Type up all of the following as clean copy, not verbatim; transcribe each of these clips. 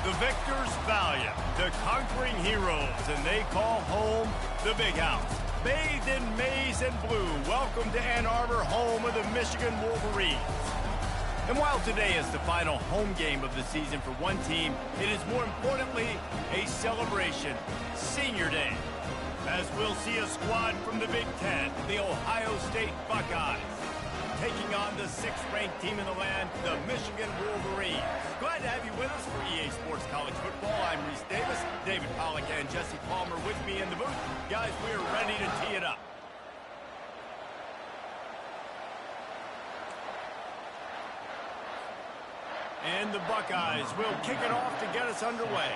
The victors valiant, the conquering heroes, and they call home the Big House. Bathed in maize and blue, welcome to Ann Arbor, home of the Michigan Wolverines. And while today is the final home game of the season for one team, it is more importantly a celebration, Senior Day, as we'll see a squad from the Big Ten, the Ohio State Buckeyes, taking on the 6th-ranked team in the land, the Michigan Wolverines. Glad to have you with us for EA Sports College Football. I'm Reese Davis, David Pollack and Jesse Palmer with me in the booth. Guys, we are ready to tee it up. And the Buckeyes will kick it off to get us underway.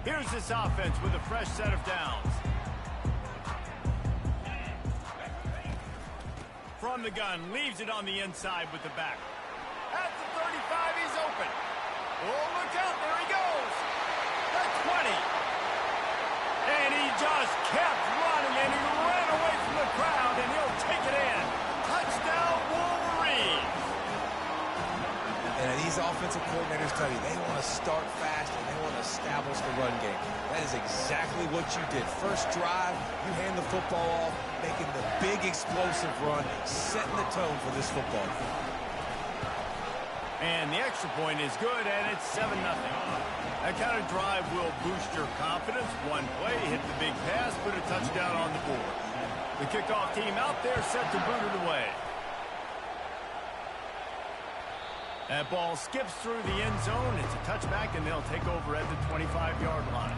Here's this offense with a fresh set of downs. From the gun, leaves it on the inside with the back. At the 35, he's open. Oh, look out, there he goes. The 20. And he just kept running, and he ran away from the crowd, and he'll take it in. Touchdown, Wolverines. And these offensive coordinators tell you they want to start fast and they want to establish the run game. That is exactly what you did. First drive, you hand the football off, making the big explosive run, setting the tone for this football game. And the extra point is good, and it's 7-0. That kind of drive will boost your confidence. One play, hit the big pass, put a touchdown on the board. The kickoff team out there set to boot it away. That ball skips through the end zone. It's a touchback, and they'll take over at the 25-yard line.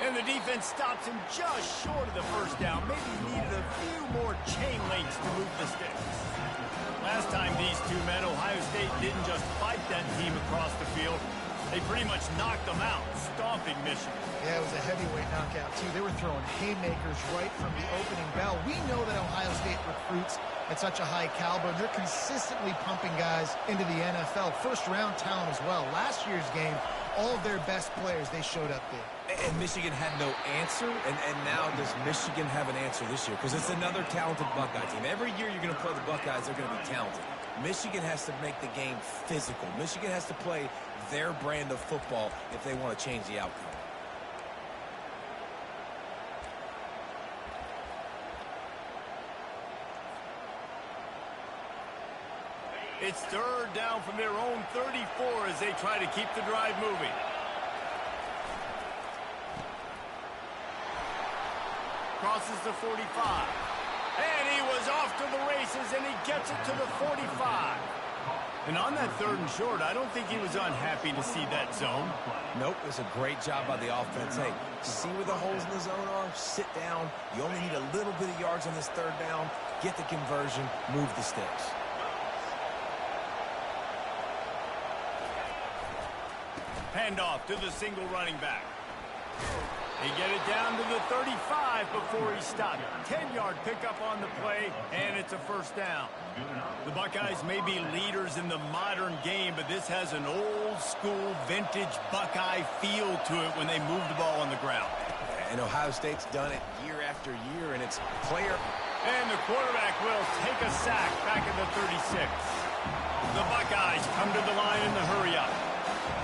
And the defense stops him just short of the first down. Maybe he needed a few more chain links to move the sticks. Last time these two met, Ohio State didn't just fight that team across the field. They pretty much knocked them out, stomping Michigan. Yeah, it was a heavyweight knockout, too. They were throwing haymakers right from the opening bell. We know that Ohio State recruits at such a high caliber. They're consistently pumping guys into the NFL. First-round talent as well. Last year's game, all of their best players, they showed up there. And Michigan had no answer, and now does Michigan have an answer this year? Because it's another talented Buckeye team. Every year you're going to play the Buckeyes, they're going to be talented. Michigan has to make the game physical. Michigan has to play their brand of football if they want to change the outcome. It's third down from their own 34 as they try to keep the drive moving. Crosses the 45. And he was off to the races, and he gets it to the 45. And on that 3rd and short, I don't think he was unhappy to see that zone. Nope, it was a great job by the offense. Hey, see where the holes in the zone are? Sit down. You only need a little bit of yards on this 3rd down. Get the conversion. Move the sticks. Handoff to the single running back. They get it down to the 35 before he stopped. 10-yard pickup on the play, and it's a first down. The Buckeyes may be leaders in the modern game, but this has an old-school, vintage Buckeye feel to it when they move the ball on the ground. And Ohio State's done it year after year, and it's player. And the quarterback will take a sack back at the 36. The Buckeyes come to the line in the hurry-up.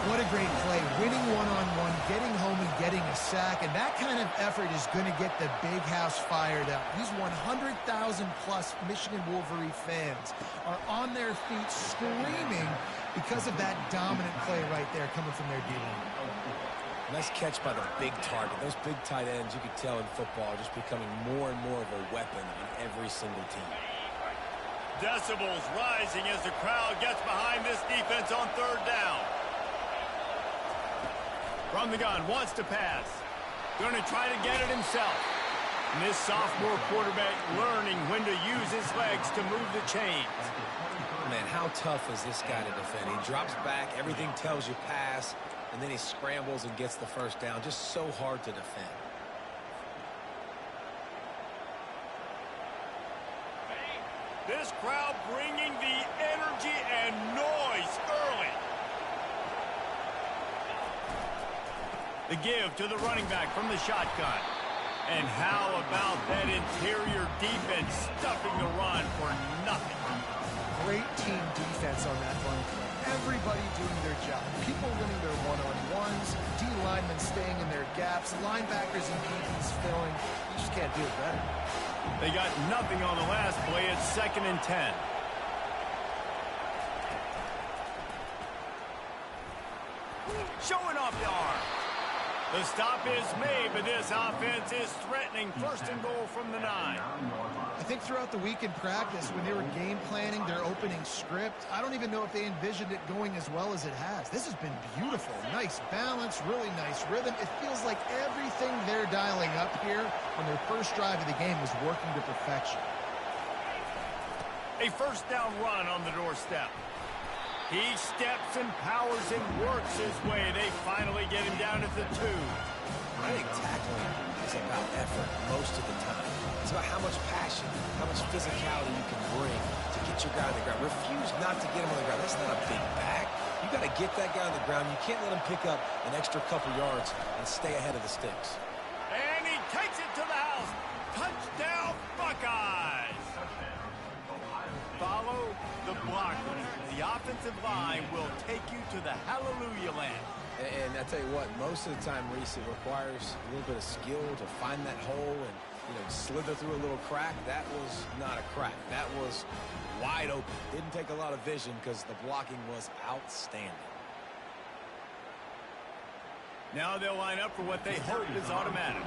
What a great play. Winning one-on-one, getting home and getting a sack. And that kind of effort is going to get the big house fired up. These 100,000-plus Michigan Wolverine fans are on their feet screaming because of that dominant play right there coming from their D-line. Nice catch by the big target. Those big tight ends, you can tell in football, are just becoming more and more of a weapon on every single team. Decibels rising as the crowd gets behind this defense on third down. From the gun, wants to pass. Going to try to get it himself. And this sophomore quarterback learning when to use his legs to move the chains. Man, how tough is this guy to defend? He drops back, everything tells you pass, and then he scrambles and gets the first down. Just so hard to defend. This crowd bringing the energy and noise early. The give to the running back from the shotgun. And how about that interior defense stuffing the run for nothing? Great team defense on that run play. Everybody doing their job. People winning their one-on-ones, D-linemen staying in their gaps, linebackers and DBs filling. You just can't do it better. They got nothing on the last play. It's 2nd and 10. Showing off the arm. The stop is made, but this offense is threatening 1st and goal from the 9. I think throughout the week in practice, when they were game planning their opening script, I don't even know if they envisioned it going as well as it has. This has been beautiful. Nice balance, really nice rhythm. It feels like everything they're dialing up here on their first drive of the game is working to perfection. A 1st down run on the doorstep. He steps and powers and works his way. They finally get him down at the 2. I think tackling is about effort most of the time. It's about how much passion, how much physicality you can bring to get your guy on the ground. Refuse not to get him on the ground. That's not a big back. You got to get that guy on the ground. You can't let him pick up an extra couple yards and stay ahead of the sticks. And he takes it to the house. Touchdown, Buckeyes. Follow the blockers. The offensive line will take you to the hallelujah land. And I tell you what, most of the time, Reese, it requires a little bit of skill to find that hole and, slither through a little crack. That was not a crack. That was wide open. Didn't take a lot of vision because the blocking was outstanding. Now they'll line up for what they hope is automatic.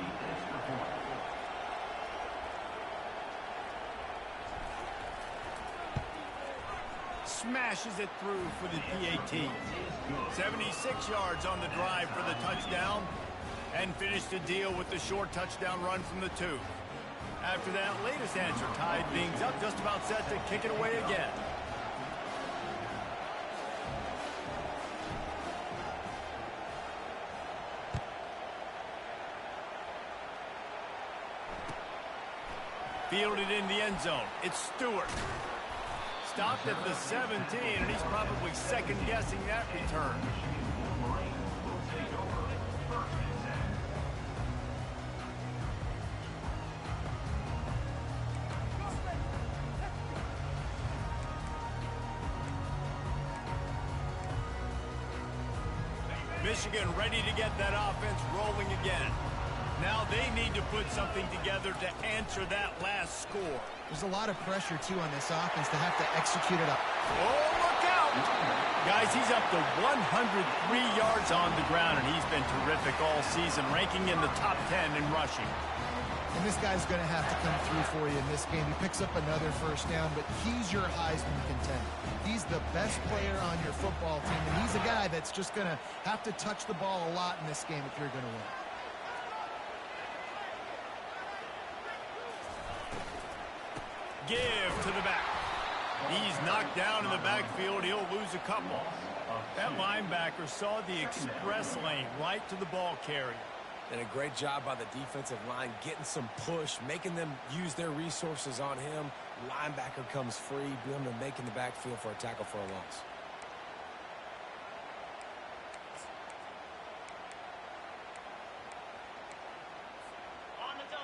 Smashes it through for the PAT. 76 yards on the drive for the touchdown, and finished the deal with the short touchdown run from the 2. After that latest answer tied things up, just about set to kick it away again. Fielded in the end zone. It's Stewart. Stopped at the 17, and he's probably second-guessing that return. Michigan ready to get that offense rolling again. Now they need to put something together to answer that last score. There's a lot of pressure, too, on this offense to have to execute it up. Oh, look out! Guys, he's up to 103 yards on the ground, and he's been terrific all season, ranking in the top 10 in rushing. And this guy's going to have to come through for you in this game. He picks up another 1st down, but he's your Heisman contender. He's the best player on your football team, and he's a guy that's just going to have to touch the ball a lot in this game if you're going to win. Give to the back. He's knocked down in the backfield. He'll lose a couple. That linebacker saw the express lane right to the ball carrier. And a great job by the defensive line, getting some push, making them use their resources on him. Linebacker comes free, doing the make in the backfield for a tackle for a loss.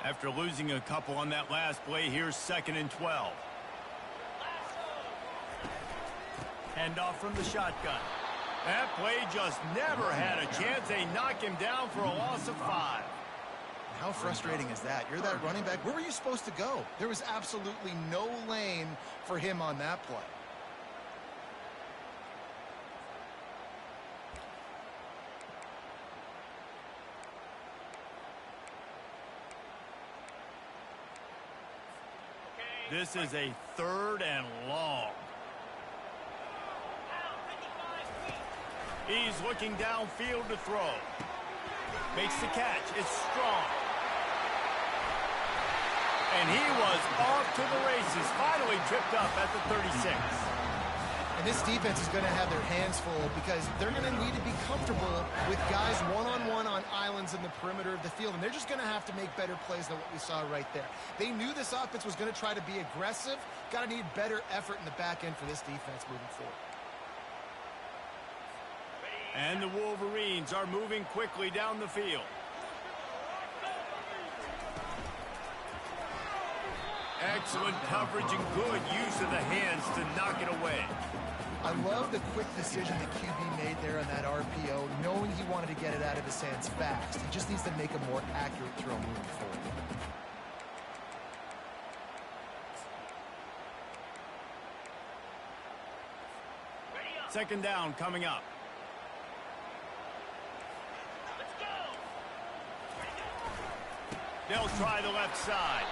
After losing a couple on that last play, here's 2nd and 12. Handoff from the shotgun. That play just never had a chance. They knock him down for a loss of 5. How frustrating is that? You're that running back. Where were you supposed to go? There was absolutely no lane for him on that play. This is a 3rd and long. He's looking downfield to throw. Makes the catch. It's strong. And he was off to the races. Finally tripped up at the 36. And this defense is going to have their hands full because they're going to need to be comfortable with guys one-on-one on islands in the perimeter of the field. And they're just going to have to make better plays than what we saw right there. They knew this offense was going to try to be aggressive. Got to need better effort in the back end for this defense moving forward. And the Wolverines are moving quickly down the field. Excellent coverage and good use of the hands to knock it away. I love the quick decision the QB made there on that RPO, knowing he wanted to get it out of his hands fast. He just needs to make a more accurate throw moving forward. Second down coming up. They'll try the left side.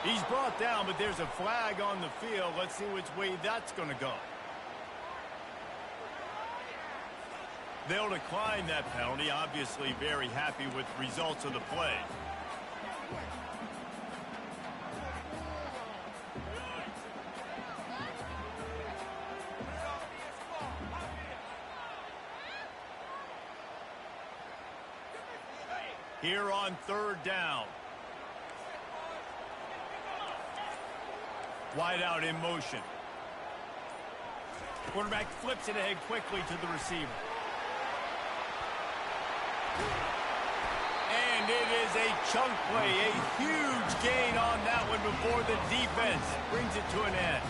He's brought down, but there's a flag on the field. Let's see which way that's going to go. They'll decline that penalty. Obviously very happy with the results of the play. Here on 3rd down. Wide out in motion. Quarterback flips it ahead quickly to the receiver. And it is a chunk play, a huge gain on that one before the defense brings it to an end.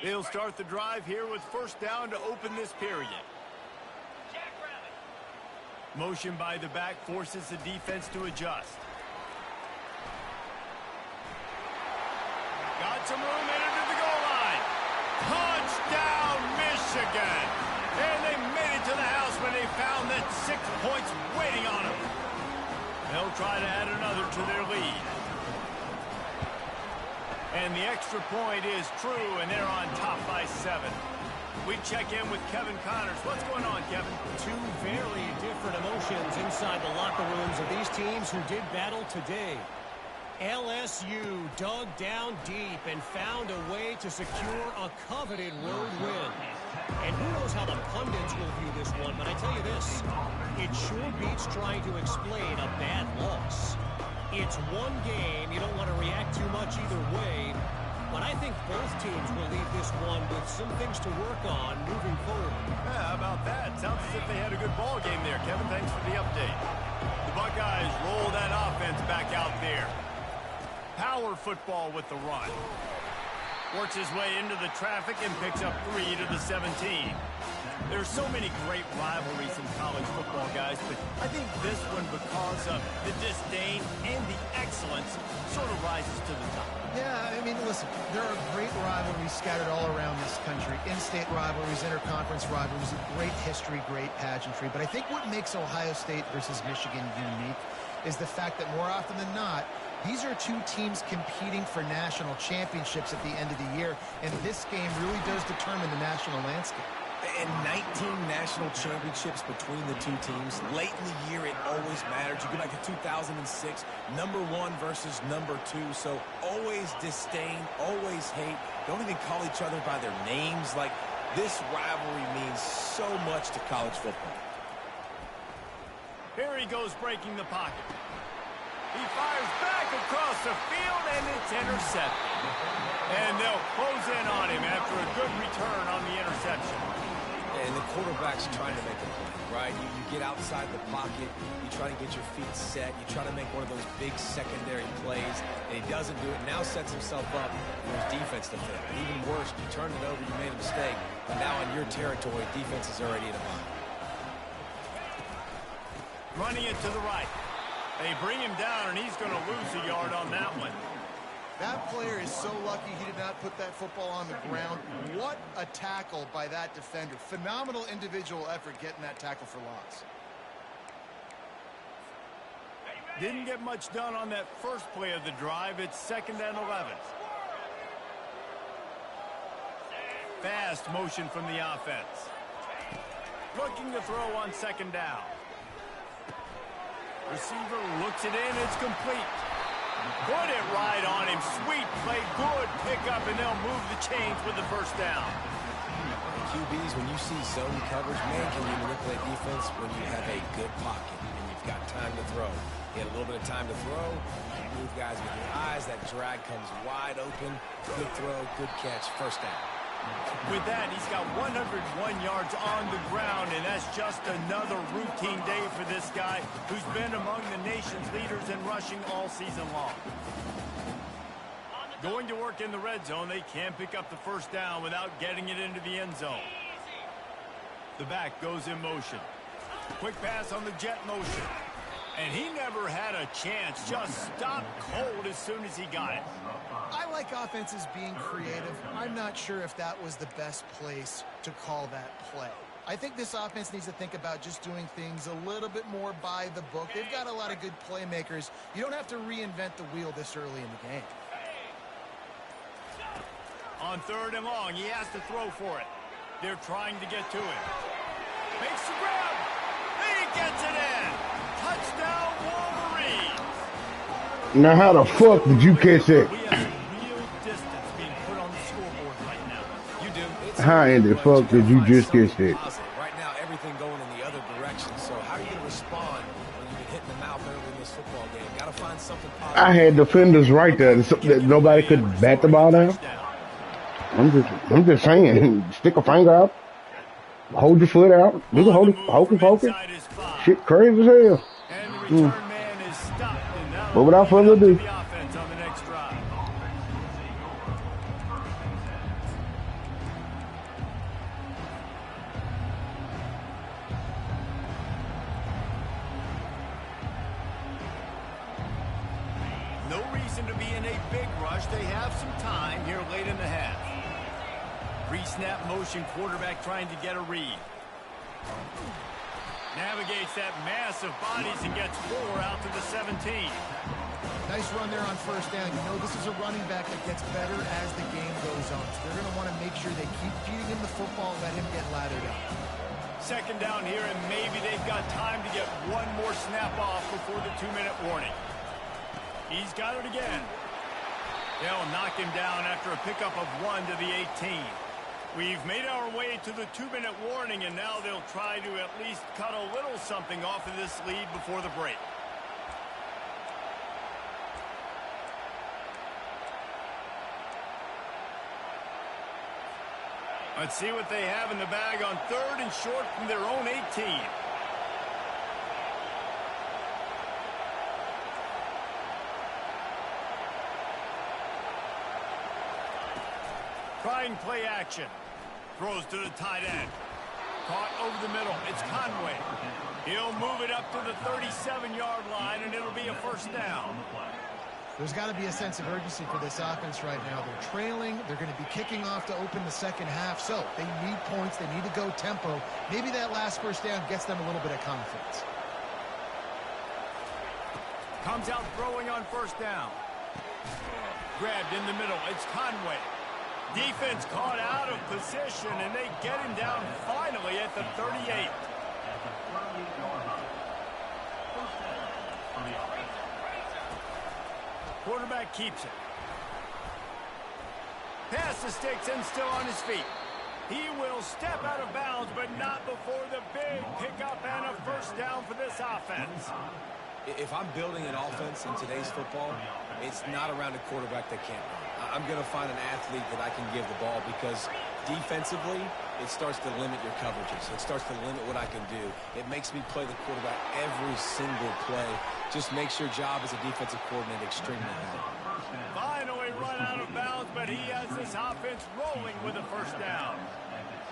They'll start the drive here with 1st down to open this period. Motion by the back forces the defense to adjust. Got some room in it to the goal line. Touchdown, Michigan! And they made it to the house when they found that 6 points waiting on them. They'll try to add another to their lead. And the extra point is true, and they're on top by 7. We check in with Kevin Connors. What's going on, Kevin? Two very different emotions inside the locker rooms of these teams who did battle today. LSU dug down deep and found a way to secure a coveted road win. And who knows how the pundits will view this one, but I tell you this, it sure beats trying to explain a bad loss. It's one game. You don't want to react too much either way. But I think both teams will leave this one with some things to work on moving forward. Yeah, how about that? Sounds as if they had a good ball game there. Kevin, thanks for the update. The Buckeyes roll that offense back out there. Power football with the run. Works his way into the traffic and picks up 3 to the 17. There's so many great rivalries in college football, guys, but I think this one, because of the disdain and the excellence, sort of rises to the top. Yeah, I mean, listen, there are great rivalries scattered all around this country. In-state rivalries, interconference rivalries, great history, great pageantry. But I think what makes Ohio State versus Michigan unique is the fact that more often than not, these are two teams competing for national championships at the end of the year, and this game really does determine the national landscape. And 19 national championships between the two teams. Late in the year, it always matters. You go back to 2006, #1 versus #2. So always disdain, always hate. Don't even call each other by their names. Like, this rivalry means so much to college football. Here he goes breaking the pocket. He fires back across the field, and it's intercepted. And they'll close in on him after a good return on the interception. And the quarterback's trying to make a play, right? You get outside the pocket, you try to get your feet set, you try to make one of those big secondary plays, and he doesn't do it. Now sets himself up for his defense to fail. Even worse, you turned it over, you made a mistake, but now in your territory, defense is already in a bind. Running it to the right. They bring him down, and he's going to lose a yard on that one. That player is so lucky he did not put that football on the ground. What a tackle by that defender. Phenomenal individual effort getting that tackle for loss. Didn't get much done on that first play of the drive. It's 2nd and 11. Fast motion from the offense. Looking to throw on 2nd down. Receiver looks it in. It's complete. Put it right on him. Sweet play. Good pickup, and they'll move the chains with the 1st down. QBs, when you see zone coverage, man, can you manipulate defense when you have a good pocket and you've got time to throw? You had a little bit of time to throw. You move guys with your eyes. That drag comes wide open. Good throw, good catch, 1st down. With that, he's got 101 yards on the ground, and that's just another routine day for this guy who's been among the nation's leaders in rushing all season long. Going to work in the red zone, they can't pick up the 1st down without getting it into the end zone. The back goes in motion. Quick pass on the jet motion. And he never had a chance, just stopped cold as soon as he got it. I like offenses being creative. I'm not sure if that was the best place to call that play. I think this offense needs to think about just doing things a little bit more by the book. They've got a lot of good playmakers. You don't have to reinvent the wheel this early in the game. On 3rd and long, he has to throw for it. They're trying to get to him. Makes the grab. He gets it in. Touchdown, Wolverines. Now, how the fuck did you catch that? We have some real distance being put on the scoreboard right now. You do. How in the fuck did you just catch that? Right now, everything going in the other direction. So how are you going to respond when you've been hitting the mouth early in this football game? Got to find something positive. I had defenders right there that nobody could bat the ball down. I'm just saying, stick a finger out, hold your foot out, do the hokey pokey. Shit crazy as hell. And the return man is stopped, and now But without further ado, the offense on the next drive. No reason to be in a big rush. They have some time here late in the half. Pre-snap motion, quarterback trying to get a read. Navigates that mass of bodies and gets 4 out to the 17. Nice run there on 1st down. You know this is a running back that gets better as the game goes on. So they're going to want to make sure they keep feeding him the football, let him get laddered up. 2nd down here, and maybe they've got time to get one more snap off before the 2-minute warning. He's got it again. They'll knock him down after a pickup of 1 to the 18. We've made our way to the 2-minute warning, and now they'll try to at least cut a little something off of this lead before the break. Let's see what they have in the bag on 3rd and short from their own 18. Trying play action. Throws to the tight end. Caught over the middle. It's Conway. He'll move it up to the 37-yard line, and it'll be a 1st down. There's got to be a sense of urgency for this offense right now. They're trailing. They're going to be kicking off to open the 2nd half. So they need points. They need to go tempo. Maybe that last 1st down gets them a little bit of confidence. Comes out throwing on 1st down. Grabbed in the middle. It's Conway. Defense caught out of position, and they get him down finally at the 38. Quarterback keeps it. Pass the sticks and still on his feet. He will step out of bounds, but not before the big pickup and a 1st down for this offense. If I'm building an offense in today's football, It's not around a quarterback that can't run. I'm going to find an athlete that I can give the ball because defensively, it starts to limit your coverages. It starts to limit what I can do. It makes me play the quarterback every single play. Just makes your job as a defensive coordinator extremely hard. Finally run out of bounds, but he has this offense rolling with a first down.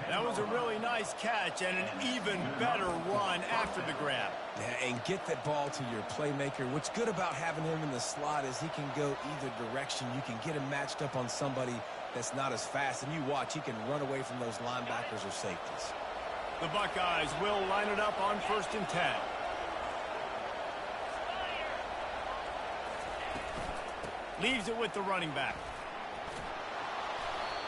That was a really nice catch and an even better run after the grab. Yeah, and get that ball to your playmaker. What's good about having him in the slot is he can go either direction. You can get him matched up on somebody that's not as fast, and you watch, he can run away from those linebackers or safeties. The Buckeyes will line it up on 1st and 10. Leaves it with the running back.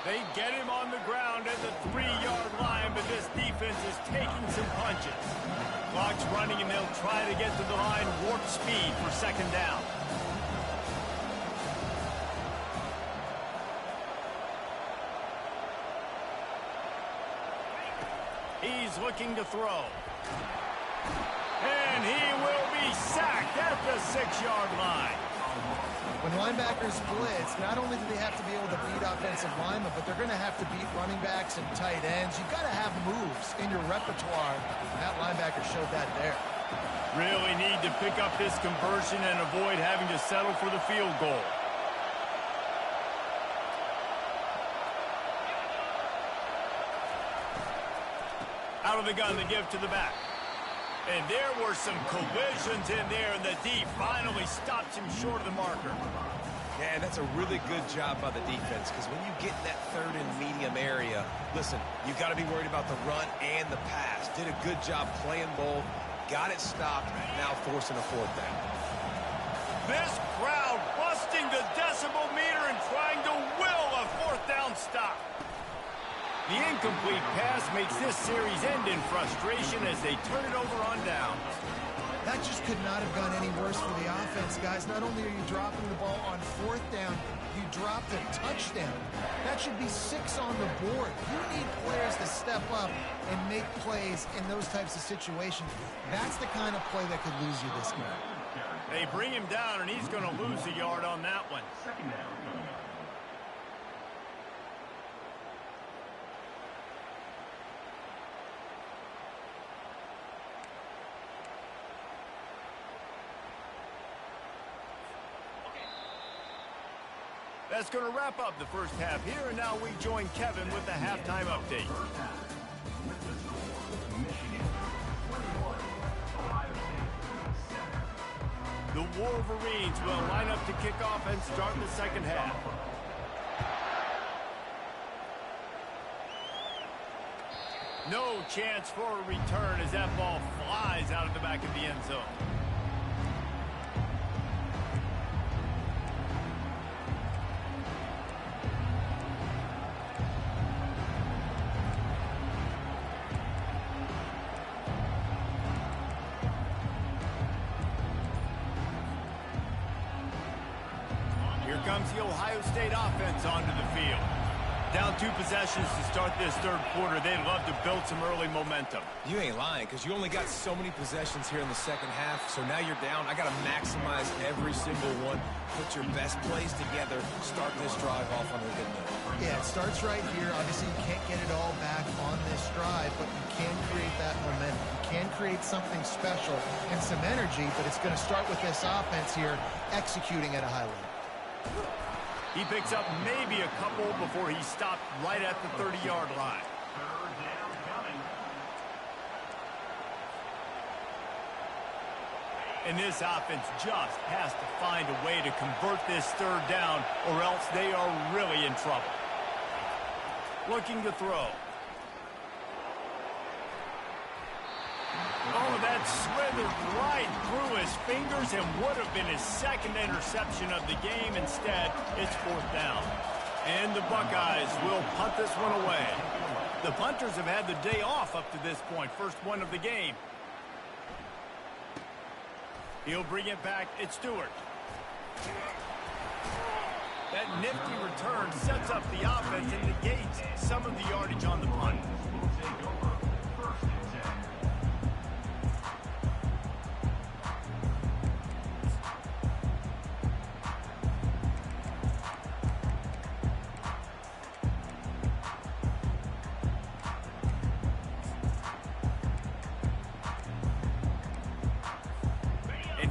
They get him on the ground at the 3-yard line, but this defense is taking some punches. Clock's running, and they'll try to get to the line warp speed for 2nd down. He's looking to throw. And he will be sacked at the 6-yard line. When linebackers blitz, not only do they have to be able to beat offensive linemen, but they're going to have to beat running backs and tight ends. You've got to have moves in your repertoire. And that linebacker showed that there. Really need to pick up this conversion and avoid having to settle for the field goal. Out of the gun to give to the back. And there were some collisions in there, and the D finally stops him short of the marker. Yeah, that's a really good job by the defense, because when you get in that 3rd and medium area, listen, you got to be worried about the run and the pass. Did a good job playing both, got it stopped, now forcing a 4th down. This crowd busting the decibel meter and trying to will a 4th down stop. The incomplete pass makes this series end in frustration as they turn it over on downs. That just could not have gone any worse for the offense, guys. Not only are you dropping the ball on 4th down, you dropped a touchdown. That should be 6 on the board. You need players to step up and make plays in those types of situations. That's the kind of play that could lose you this game. They bring him down, and he's going to lose a yard on that one. 2nd down. That's going to wrap up the first half here, and now we join Kevin with the halftime update. The Wolverines will line up to kick off and start the 2nd half. No chance for a return as that ball flies out of the back of the end zone. Comes the Ohio State offense onto the field. Down 2 possessions to start this 3rd quarter. They'd love to build some early momentum. You ain't lying, because you only got so many possessions here in the 2nd half, so now you're down. I got to maximize every single one. Put your best plays together. Start this drive off on a good note. Yeah, it starts right here. Obviously, you can't get it all back on this drive, but you can create that momentum. You can create something special and some energy, but it's going to start with this offense here executing at a high level. He picks up maybe a couple before he stopped right at the 30-yard line. And this offense just has to find a way to convert this 3rd down, or else they are really in trouble. Looking to throw. Oh, that slithered right through his fingers and would have been his 2nd interception of the game. Instead, it's 4th down. And the Buckeyes will punt this one away. The punters have had the day off up to this point. First one of the game. He'll bring it back. It's Stewart. That nifty return sets up the offense and negates some of the yardage on the punt.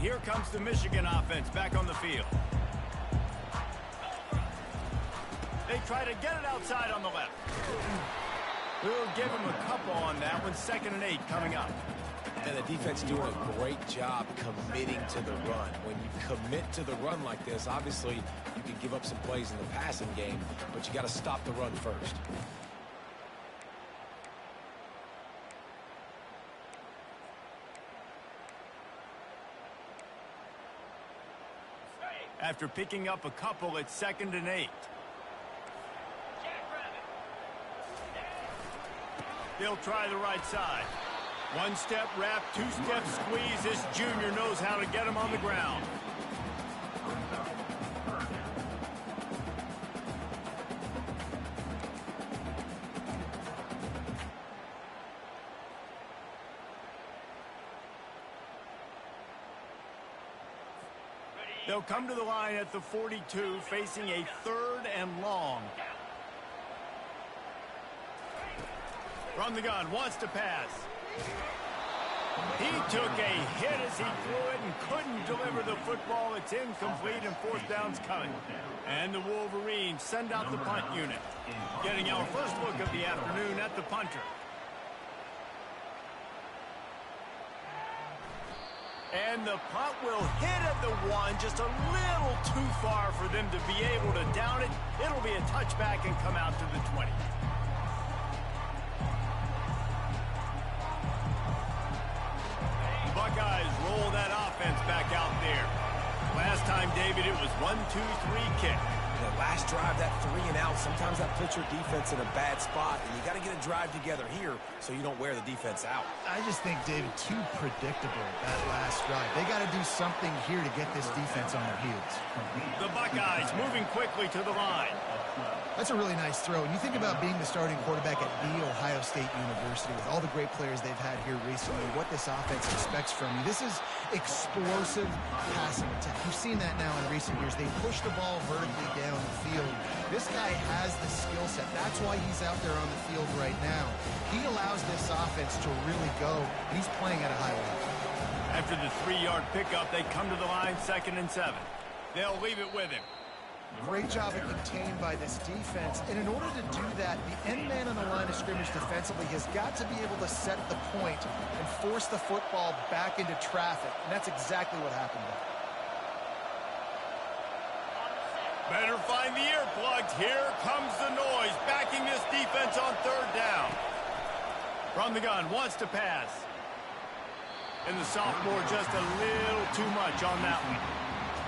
here comes the Michigan offense back on the field. They try to get it outside on the left. We'll give him a couple on that one. 2nd and 8 coming up. And the defense doing a great job committing to the run. When you commit to the run like this, obviously you can give up some plays in the passing game, but you got to stop the run first. After picking up a couple, it's 2nd and 8. They'll try the right side. 1-step wrap, 2-step squeeze. This junior knows how to get him on the ground. They'll come to the line at the 42, facing a 3rd and long. From the gun, wants to pass. He took a hit as he threw it and couldn't deliver the football. It's incomplete and 4th down's coming. And the Wolverines send out the punt unit. Getting our first look of the afternoon at the punter. And the punt will hit at the 1, just a little too far for them to be able to down it. It'll be a touchback and come out to the 20. Buckeyes roll that offense back out there. Last time, David, it was 1-2-3 kick. The last drive, that 3 and out, sometimes that puts your defense in a bad spot, and you got to get a drive together here so you don't wear the defense out. I just think, David, too predictable, that last drive. They got to do something here to get this defense on their heels. The Buckeyes moving quickly to the line. That's a really nice throw. And you think about being the starting quarterback at The Ohio State University with all the great players they've had here recently, what this offense expects from you. This is explosive passing attack. You've seen that now in recent years. They push the ball vertically down the field. This guy has the skill set. That's why he's out there on the field right now. He allows this offense to really go, and he's playing at a high level. After the 3-yard pickup, they come to the line 2nd and 7. They'll leave it with him. Great job of contained by this defense. And in order to do that, the end man on the line of scrimmage defensively has got to be able to set the point and force the football back into traffic. And that's exactly what happened there. Better find the earplugs. Here comes the noise, backing this defense on 3rd down. From the gun, wants to pass. And the sophomore just a little too much on that one.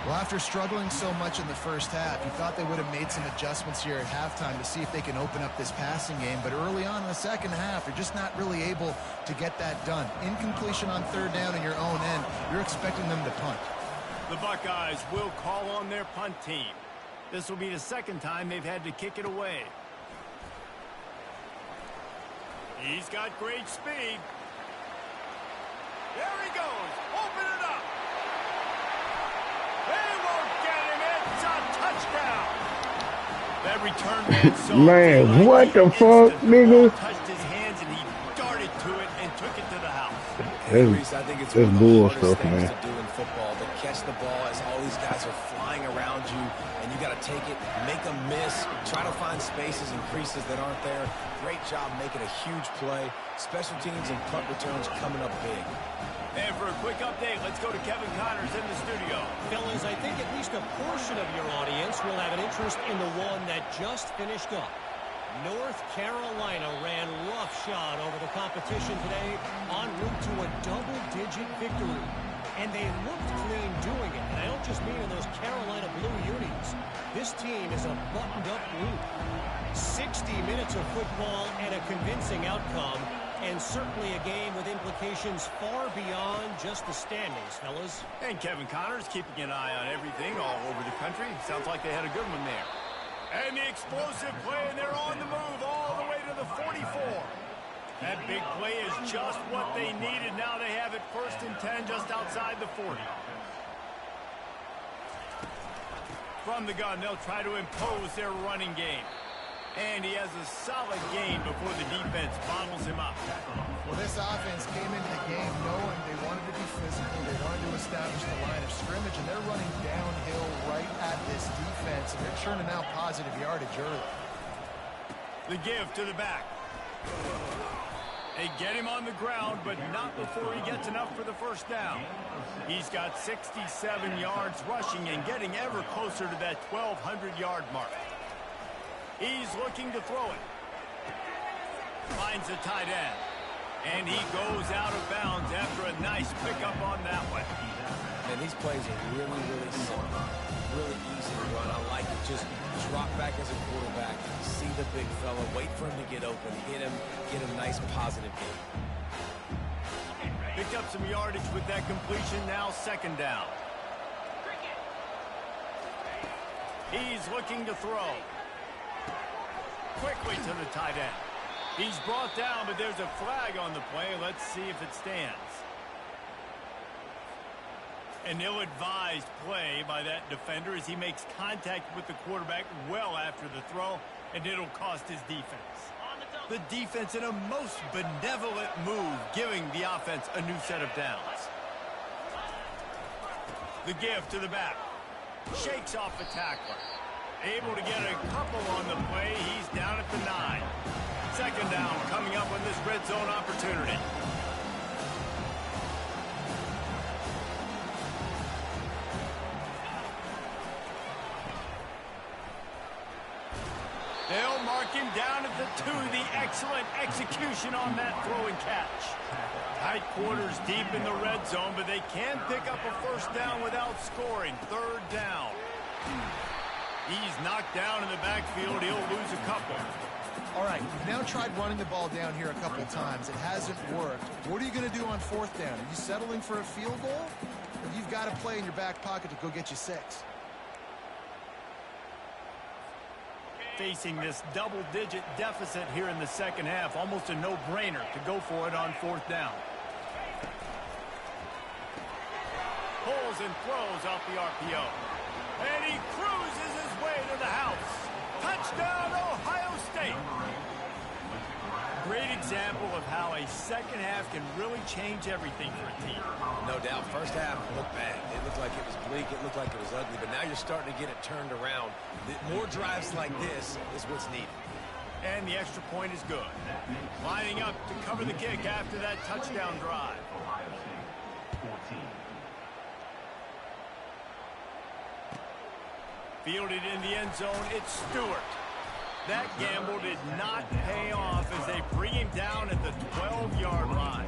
Well, after struggling so much in the first half, you thought they would have made some adjustments here at halftime to see if they can open up this passing game. But early on in the second half, they're just not really able to get that done. Incompletion on 3rd down in your own end, you're expecting them to punt. The Buckeyes will call on their punt team. This will be the 2nd time they've had to kick it away. He's got great speed. There he goes. Open it up. They won't get him. It's a touchdown. That return man saw Man, what the fuck, nigga? Touched his hands and he darted to it and took it to the house. I think it's one of the bull hardest stuff, things man. to do in football, to catch the ball as all these guys are flying around you, and you got to take it, make a miss, try to find spaces and creases that aren't there. Great job making a huge play. Special teams and punt returns coming up big. And for a quick update, let's go to Kevin Connors in the studio. Fellas, I think at least a portion of your audience will have an interest in the one that just finished up. North Carolina ran roughshod over the competition today en route to a double-digit victory. And they looked clean doing it. And I don't just mean in those Carolina blue unis. This team is a buttoned-up group. 60 minutes of football and a convincing outcome. And certainly a game with implications far beyond just the standings, fellas. And Kevin Connors keeping an eye on everything all over the country. Sounds like they had a good one there. And the explosive play, and they're on the move all the way to the 44. That big play is just what they needed. Now they have it 1st and 10 just outside the 40. From the gun, they'll try to impose their running game. And he has a solid gain before the defense bottles him up. Well, this offense came into the game knowing they wanted to be physical. They wanted to establish the line of scrimmage, and they're running downhill right at this defense, and they're churning out positive yardage early. The give to the back. They get him on the ground, but not before he gets enough for the first down. He's got 67 yards rushing and getting ever closer to that 1,200-yard mark. He's looking to throw it. Finds a tight end. And he goes out of bounds after a nice pickup on that one. And these plays are really, really simple. Really easy to run. I like it. Just drop back as a quarterback. See the big fella. Wait for him to get open. Hit him. Get a nice positive gain. Picked up some yardage with that completion. Now second down. He's looking to throw. Quickly to the tight end. He's brought down, but there's a flag on the play. Let's see if it stands. An ill-advised play by that defender as he makes contact with the quarterback well after the throw, and it'll cost his defense. The defense in a most benevolent move, giving the offense a new set of downs. The give to the back. Shakes off the tackler. Able to get a couple on the play. He's down at the 9. Second down coming up on this red zone opportunity. They'll mark him down at the 2. The excellent execution on that throw and catch. Tight quarters deep in the red zone, but they can pick up a first down without scoring. Third down. He's knocked down in the backfield. He'll lose a couple. All right, you've now tried running the ball down here a couple times. It hasn't worked. What are you going to do on fourth down? Are you settling for a field goal? Or you've got a play in your back pocket to go get you 6? Facing this double-digit deficit here in the second half, almost a no-brainer to go for it on fourth down. Pulls and throws off the RPO. And he cruises his way to the house. Touchdown, Ohio State. Great example of how a second half can really change everything for a team. No doubt. First half looked bad. It looked like it was bleak. It looked like it was ugly. But now you're starting to get it turned around. More drives like this is what's needed. And the extra point is good. Lining up to cover the kick after that touchdown drive. Fielded in the end zone, it's Stewart. That gamble did not pay off as they bring him down at the 12-yard line.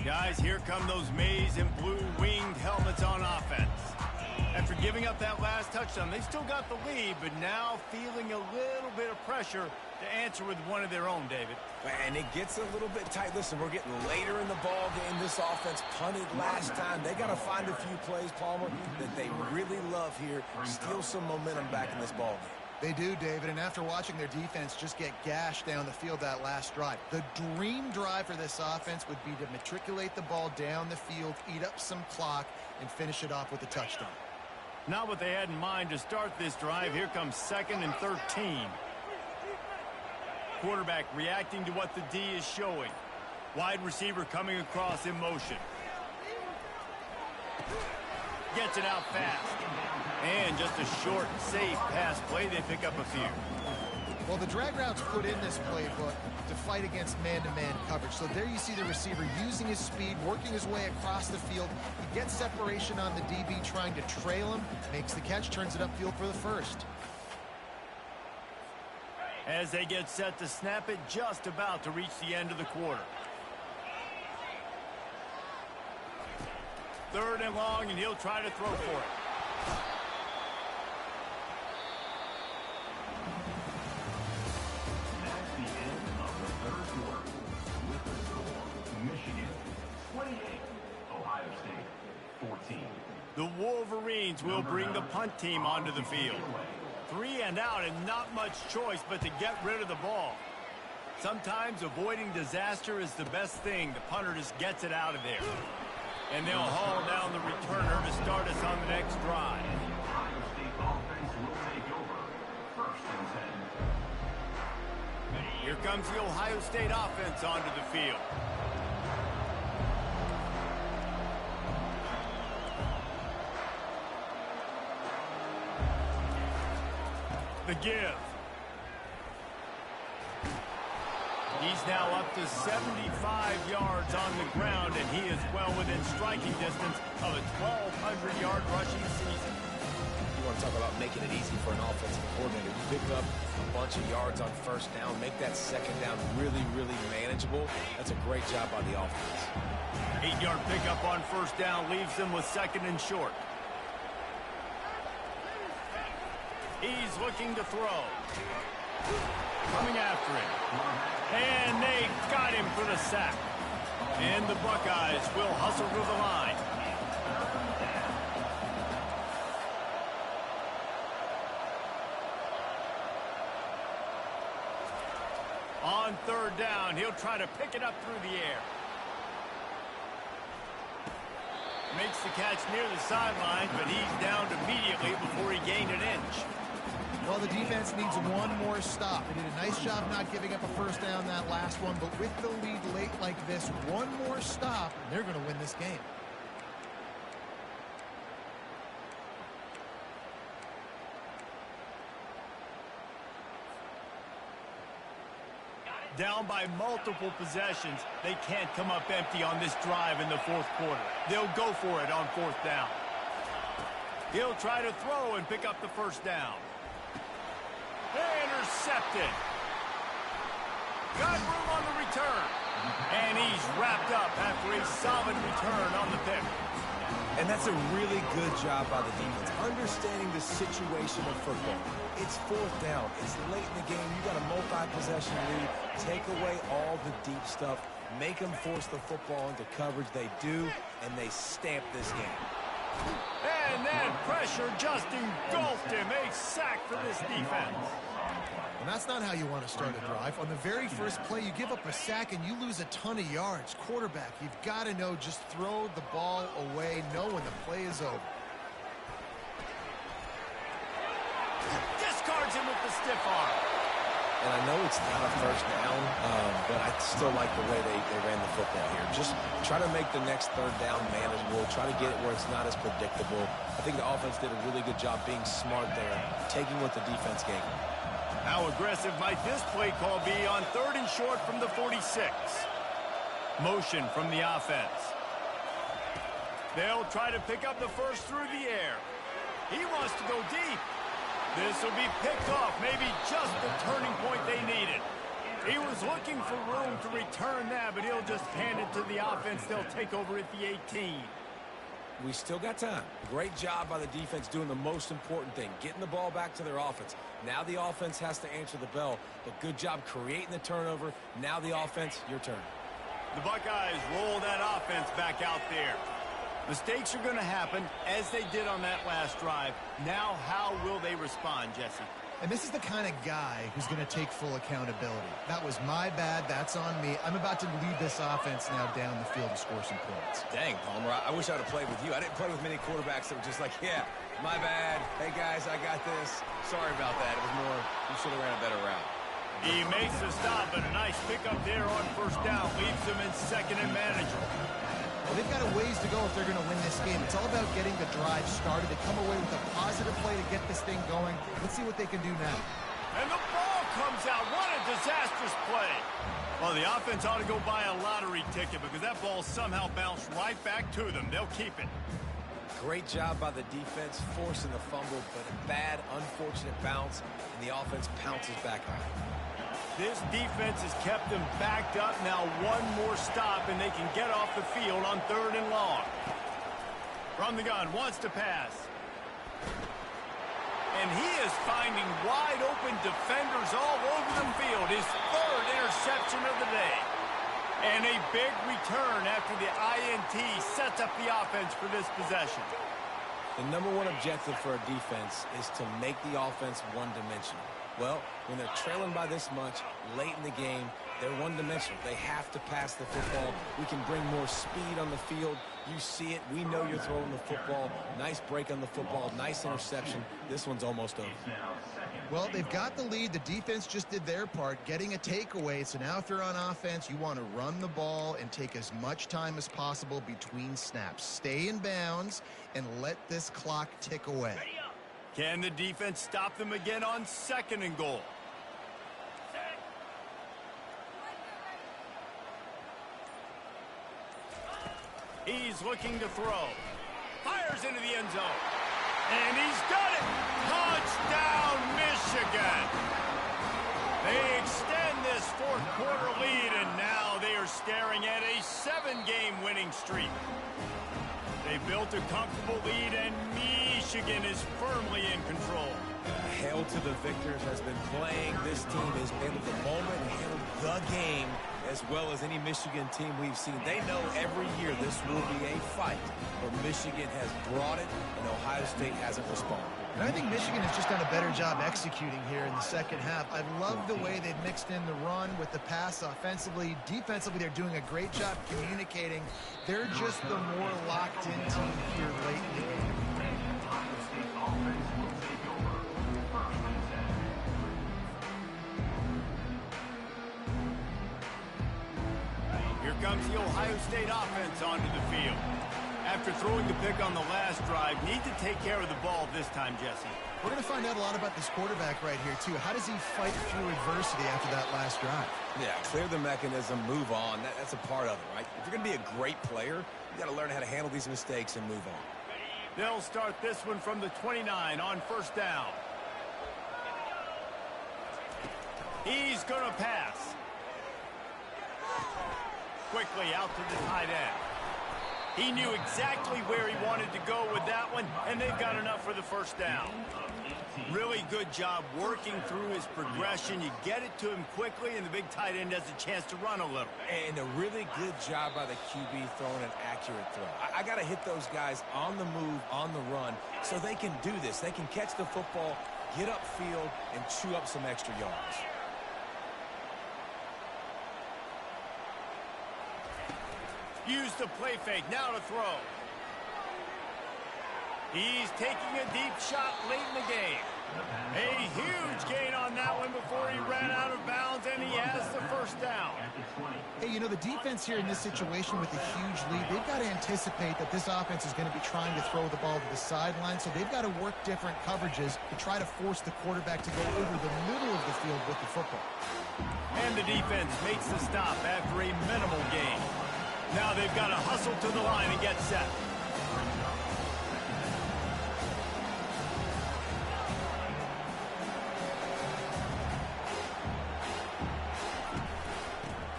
Guys, here come those maize and blue winged helmets on offense. After giving up that last touchdown, they still got the lead, but now feeling a little bit of pressure to answer with one of their own, David. And it gets a little bit tight. Listen, we're getting later in the ball game. This offense punted last time. They got to find a few plays, Palmer, that they really love here. Steal some momentum back in this ball game. They do, David, and after watching their defense just get gashed down the field that last drive, the dream drive for this offense would be to matriculate the ball down the field, eat up some clock, and finish it off with a touchdown. Not what they had in mind to start this drive. Here comes 2nd and 13. Quarterback reacting to what the D is showing. Wide receiver coming across in motion. Gets it out fast. And just a short, safe pass play. They pick up a few. Well, the drag routes put in this playbook to fight against man-to-man coverage. So there you see the receiver using his speed, working his way across the field. He gets separation on the DB, trying to trail him, makes the catch, turns it upfield for the first. As they get set to snap it, just about to reach the end of the quarter. 3rd and long, and he'll try to throw for it. The Wolverines will bring the punt team onto the field. 3 and out and not much choice but to get rid of the ball. Sometimes avoiding disaster is the best thing. The punter just gets it out of there. And they'll haul down the returner to start us on the next drive. Here comes the Ohio State offense onto the field. The give. He's now up to 75 yards on the ground, and he is well within striking distance of a 1,200-yard rushing season. You want to talk about making it easy for an offensive coordinator. You pick up a bunch of yards on first down, make that second down really, really manageable. That's a great job by the offense. 8-yard pickup on first down leaves them with second and short. He's looking to throw. Coming after him. And they got him for the sack. And the Buckeyes will hustle to the line. On third down, he'll try to pick it up through the air. Makes the catch near the sideline, but he's downed immediately before he gained an inch. Well, the defense needs one more stop. They did a nice job not giving up a first down that last one, but with the lead late like this, one more stop, and they're going to win this game. Down by multiple possessions, they can't come up empty on this drive in the fourth quarter. They'll go for it on fourth down. He'll try to throw and pick up the first down. Intercepted. Got room on the return. And he's wrapped up after a solid return on the pick. And that's a really good job by the defense, understanding the situation of football. It's fourth down. It's late in the game. You got a multi-possession lead. Take away all the deep stuff. Make them force the football into coverage. They do, and they stamp this game. And then pressure just engulfed him. A sack for this defense. And that's not how you want to start a drive. On the very first play, you give up a sack and you lose a ton of yards. Quarterback, you've got to know, just throw the ball away, know when the play is over. Discards him with the stiff arm. And I know it's not a first down, but I still like the way they ran the football here. Just try to make the next third down manageable. Try to get it where it's not as predictable. I think the offense did a really good job being smart there, taking what the defense gave them. How aggressive might this play call be on third and short from the 46? Motion from the offense. They'll try to pick up the first through the air. He wants to go deep. This will be picked off, maybe just the turning point they needed. He was looking for room to return that, but he'll just hand it to the offense. They'll take over at the 18. We still got time. Great job by the defense doing the most important thing, getting the ball back to their offense. Now the offense has to answer the bell, but good job creating the turnover. Now the offense, your turn. The Buckeyes roll that offense back out there. Mistakes are going to happen, as they did on that last drive. Now, how will they respond, Jesse? And this is the kind of guy who's going to take full accountability. That was my bad. That's on me. I'm about to lead this offense now down the field and score some points. Dang, Palmer, I wish I would have played with you. I didn't play with many quarterbacks that were just like, yeah, my bad. Hey, guys, I got this. Sorry about that. It was more, you should have ran a better route. He makes a stop, but a nice pickup there on first down. Leaves them in second and manageable. Well, they've got a ways to go if they're going to win this game. It's all about getting the drive started. They come away with a positive play to get this thing going. Let's see what they can do now. And the ball comes out. What a disastrous play. Well, the offense ought to go buy a lottery ticket because that ball somehow bounced right back to them. They'll keep it. Great job by the defense, forcing the fumble, but a bad, unfortunate bounce, and the offense pounces back on it. This defense has kept them backed up. Now one more stop, and they can get off the field on third and long. From the gun, wants to pass. And he is finding wide-open defenders all over the field. His third interception of the day. And a big return after the INT sets up the offense for this possession. The number one objective for a defense is to make the offense one-dimensional. Well, when they're trailing by this much late in the game, they're one-dimensional. They have to pass the football. We can bring more speed on the field. You see it. We know you're throwing the football. Nice break on the football. Nice interception. This one's almost over. Well, they've got the lead. The defense just did their part, getting a takeaway. So now if you're on offense, you want to run the ball and take as much time as possible between snaps. Stay in bounds and let this clock tick away. Can the defense stop them again on 2nd and goal? He's looking to throw. Fires into the end zone. And he's done it! Touchdown, Michigan! They extend this 4th quarter lead, and now they are staring at a 7-game winning streak. They built a comfortable lead, and Michigan is firmly in control. Hail to the victors has been playing. This team has handled the moment and handled the game as well as any Michigan team we've seen. They know every year this will be a fight, but Michigan has brought it, and Ohio State hasn't responded. And I think Michigan has just done a better job executing here in the second half. I love the way they've mixed in the run with the pass offensively. Defensively, they're doing a great job communicating. They're just the more locked-in team here late in the game. Here comes the Ohio State offense onto the field. After throwing the pick on the last drive, need to take care of the ball this time, Jesse. We're going to find out a lot about this quarterback right here, too. How does he fight through adversity after that last drive? Yeah, clear the mechanism, move on. That's a part of it, right? If you're going to be a great player, you got to learn how to handle these mistakes and move on. They'll start this one from the 29 on 1st down. He's going to pass. Quickly out to the tight end. He knew exactly where he wanted to go with that one, and they've got enough for the 1st down. Really good job working through his progression. You get it to him quickly, and the big tight end has a chance to run a little. And a really good job by the QB throwing an accurate throw. I got to hit those guys on the move, on the run, so they can do this. They can catch the football, get upfield, and chew up some extra yards. Use the play fake, now to throw. He's taking a deep shot late in the game. A huge gain on that one before he ran out of bounds, and he has the 1st down. Hey, you know, the defense here in this situation with a huge lead, they've got to anticipate that this offense is going to be trying to throw the ball to the sideline, so they've got to work different coverages to try to force the quarterback to go over the middle of the field with the football. And the defense makes the stop after a minimal gain. Now they've got to hustle to the line and get set.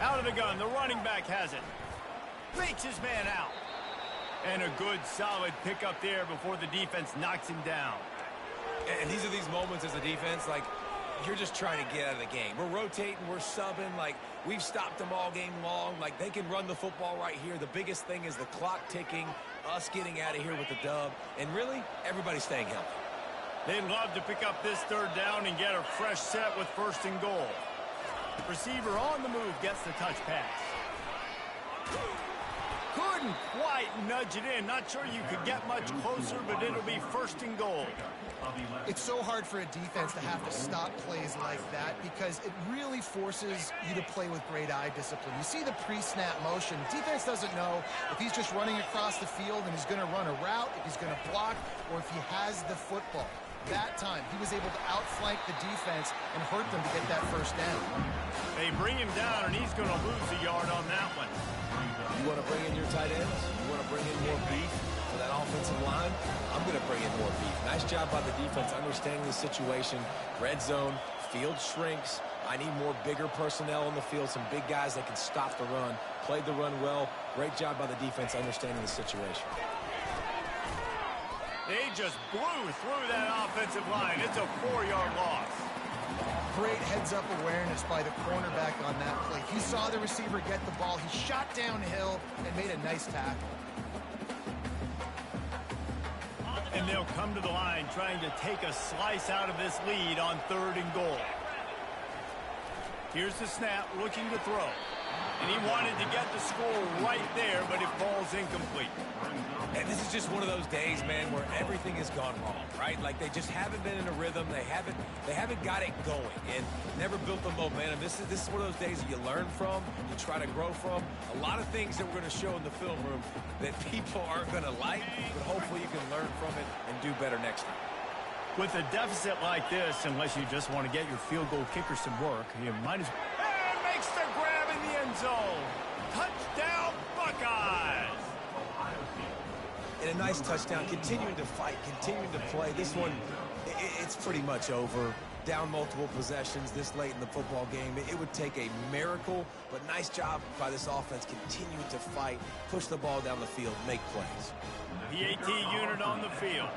Out of the gun, the running back has it. Fakes his man out. And a good, solid pickup there before the defense knocks him down. And these are these moments as a defense, like, you're just trying to get out of the game. We're rotating, we're subbing, like, we've stopped them all game long. Like, they can run the football right here. The biggest thing is the clock ticking, us getting out of here with the dub, and really, everybody staying healthy. They'd love to pick up this 3rd down and get a fresh set with 1st and goal. Receiver on the move gets the touch pass. Couldn't quite nudge it in. Not sure you could get much closer, but it'll be 1st and goal. It's so hard for a defense to have to stop plays like that because it really forces you to play with great eye discipline. You see the pre-snap motion. Defense doesn't know if he's just running across the field and he's going to run a route, if he's going to block, or if he has the football. That time, he was able to outflank the defense and hurt them to get that 1st down. They bring him down, and he's going to lose a yard on that one. You want to bring in your tight ends? You want to bring in more beef for that offensive line? I'm going to bring in more beef. Nice job by the defense understanding the situation. Red zone, field shrinks. I need more bigger personnel on the field, some big guys that can stop the run. Played the run well. Great job by the defense understanding the situation. They just blew through that offensive line. It's a 4-yard loss. Great heads-up awareness by the cornerback on that play. He saw the receiver get the ball. He shot downhill and made a nice tackle. And they'll come to the line trying to take a slice out of this lead on 3rd and goal. Here's the snap, looking to throw. And he wanted to get the score right there, but it falls incomplete. And this is just one of those days, man, where everything has gone wrong, right? Like they just haven't been in a rhythm. They haven't got it going and never built the momentum. This is one of those days that you learn from, you try to grow from. A lot of things that we're going to show in the film room that people aren't going to like, but hopefully you can learn from it and do better next time. With a deficit like this, unless you just want to get your field goal kicker some work, you might as well. And makes the grab in the end zone. Touchdown, Buckeyes! And a nice touchdown, continuing to fight, continuing to play. This one, it's pretty much over. Down multiple possessions this late in the football game. It would take a miracle, but nice job by this offense continuing to fight, push the ball down the field, make plays. PAT unit on the field.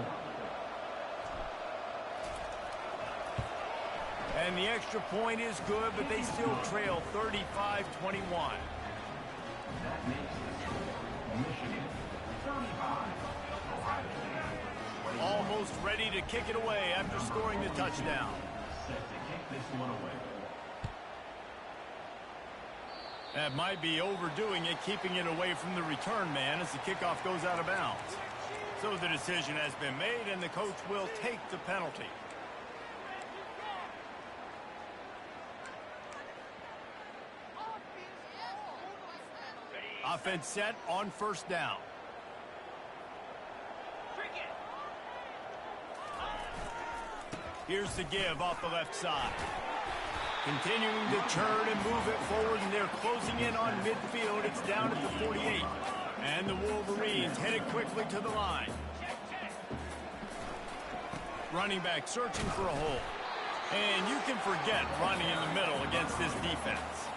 And the extra point is good, but they still trail 35-21. Almost ready to kick it away after scoring the touchdown. That might be overdoing it, keeping it away from the return man as the kickoff goes out of bounds. So the decision has been made, and the coach will take the penalty. Offense set on 1st down. Here's the give off the left side. Continuing to turn and move it forward, and they're closing in on midfield. It's down at the 48. And the Wolverines headed quickly to the line. Running back searching for a hole. And you can forget running in the middle against this defense.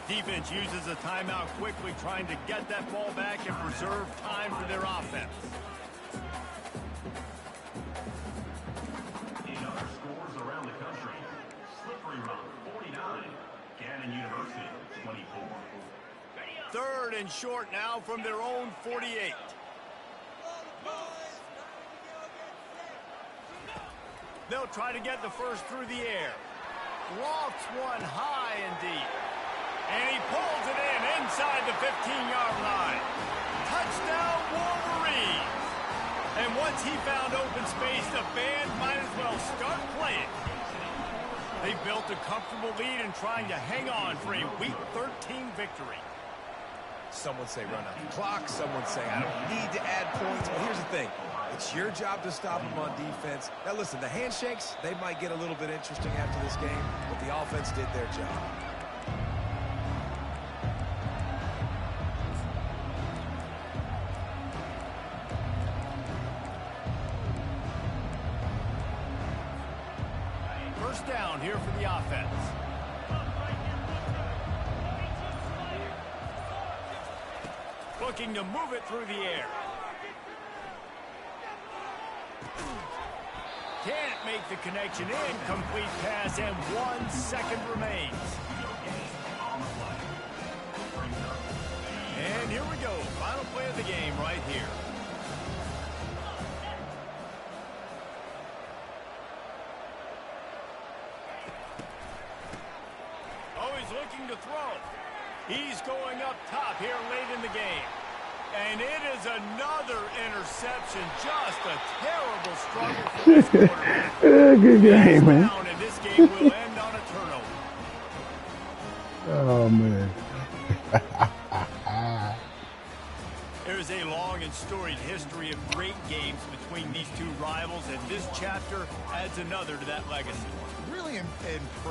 Defense uses a timeout quickly, trying to get that ball back and preserve time for their offense. In other scores around the country, Slippery Rock 49, Gannon University 24. 3rd and short now from their own 48. They'll try to get the first through the air. Lofts one high and deep. And he pulls it in inside the 15-yard line. Touchdown, Wolverines. And once he found open space, the band might as well start playing. They built a comfortable lead and trying to hang on for a Week 13 victory. Some would say run out the clock. Some would say I don't need to add points. But here's the thing. It's your job to stop them on defense. Now, listen, the handshakes, they might get a little bit interesting after this game, but the offense did their job. First down here for the offense. Looking to move it through the air. Can't make the connection. Incomplete pass, and 1 second remains. And here we go. Final play of the game right here. Oh, he's looking to throw. He's going up top here late in the game. And it is another interception. Just a terrible struggle for this quarterback. Good game, man. And this game will end on a turnover. Oh, man. There's a long and storied history of great games between these two rivals, and this chapter adds another to that legacy. Really impressive.